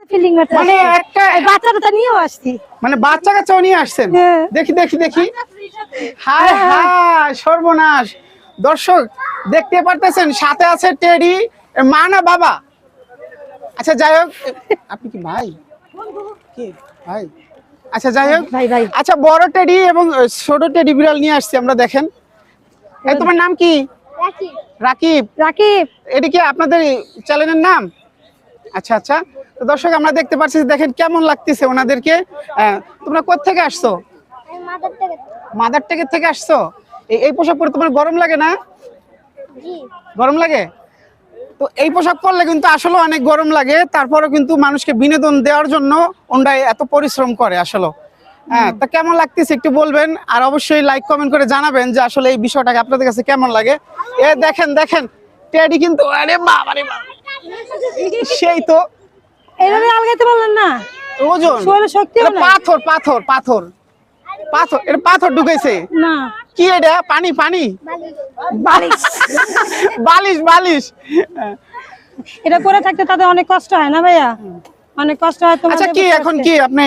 Feeling মানে একটা বাচ্চাটা নিয়েও আসছি। মানে বাচ্চা কাচ্চাও নিয়ে আসছেন। হ্যাঁ। দেখি দেখি দেখি। হায় হায় সর্বনাশ। দর্শক দেখতে পারতেছেন সাথে আছে টেডি, এর মা না বাবা? আচ্ছা যাই হোক, আপনি কি ভাই? কি ভাই? আচ্ছা যাই হোক, ভাই ভাই আচ্ছা বড় টেডি এবং ছোট টেডি বিড়াল নিয়ে আসছি আমরা, দেখেন। এই তোমার নাম কি? রাকিব। রাকিব। এটা কি আপনাদের চ্যানেলের নাম? আচ্ছা আচ্ছা। তো দর্শক আমরা দেখতে পাচ্ছি, দেখেন কেমন লাগতেছে ওনাদেরকে। তোমরা কোথা থেকে আসছো? মাদার টেকের থেকে আসছো। এই পোশাক পরে তোমার গরম লাগে না? গরম লাগে? তো এই পোশাক পরলে কিন্তু আসলে অনেক গরম লাগে, তারপরে কিন্তু মানুষকে বিনোদন দেওয়ার জন্য ওনারা এত পরিশ্রম করে আসলে। হ্যাঁ, তা কেমন লাগতেছে একটু বলবেন, আর অবশ্যই লাইক কমেন্ট করে জানাবেন যে আসলে এই বিষয়টাকে আপনাদের কাছে কেমন লাগে। এ দেখেন দেখেন টেডি কিন্তু, আরে বাবা রে বাবা, সেই তো এইভাবে আলগাইতে বললেন না, ওজন। শরীরে শক্তিও এটা নাই। পাথর পাথর পাথর পাথর, এটা পাথর ঢুকাইছে না কি? এটা পানি পানি বালিশ। বালিশ বালিশ। এটা পরে থাকতে তাদের অনেক কষ্ট হয় না ভাইয়া? অনেক কষ্ট হয় তোমাদের। আচ্ছা কি এখন কি আপনি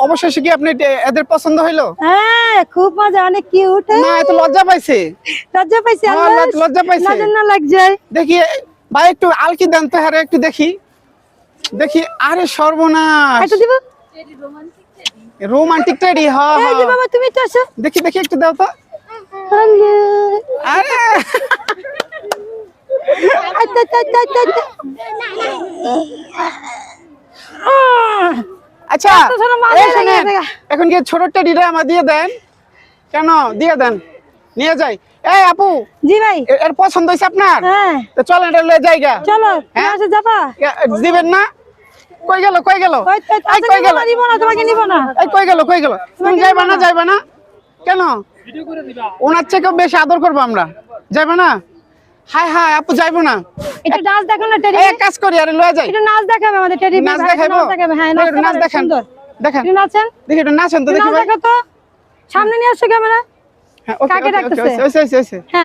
অবশেষে কি আপনি এদের পছন্দ হইলো? হ্যাঁ খুব মজা, অনেক কিউট। না এত লজ্জা পাইছে। লজ্জা পাইছি হ্যাঁ, লজ্জা পাইছে। নজর না লাগ যায়। দেখি ভাই একটু আলকি দেন তো, হ্যাঁ একটু দেখি দেখি। আরে সর্বনাশ, একটু দিব। Romantic teddy. হ্যাঁ এই যে বাবা তুমি তো আসো। দেখি দেখি একটু দাও তো। আরে আচ্ছা আচ্ছা আচ্ছা আচ্ছা আচ্ছা। আচ্ছা এত ছোট মাথায় এই শোনেন, লেগে গেছে। এখন কি ছোট টেডিটা আমার দিয়ে দেন? কেন দিয়ে দেন, নিয়ে যাই। এই আপু, জি ভাই। এর পছন্দ হয়েছে আপনার? হ্যাঁ তো চলেন এটা লয়ে জায়গা। চলো তুমি হ্যাঁ? আসো যাবা। দিবেন না? কই গেল কই গেল? ওই তো, এই আচ্ছা, কই নিবো গেল? না, নিবো না, তোমাকে নিবো না। এই কই গেল কই গেল? তুমি তোমাকে যাইবা নিবো না না। যাইবা না? কেন? ওনার থেকেও বেশি আদর করবো আমরা, যাইবা না? হায় হায় আপু যাইবো না। একটু নাচ দেখো না টেডি। এক কাজ করি, আরে লয়ে যাই। একটু নাচ দেখাবে আমাদের টেডি। নাচ দেখাইবো? হ্যাঁ একটু নাচ দেখান। সুন্দর। দেখেন একটু নাচেন। দেখি একটু নাচেন তো একটু দেখি নাচ ভাই। দেখো তো। সামনে নিয়ে আসো ক্যামেরা। হ্যাঁ, ওকে, কাকে ওকে, ওকে, ডাকতেছে? ওইসে, ওইসে, ওইসে। হ্যাঁ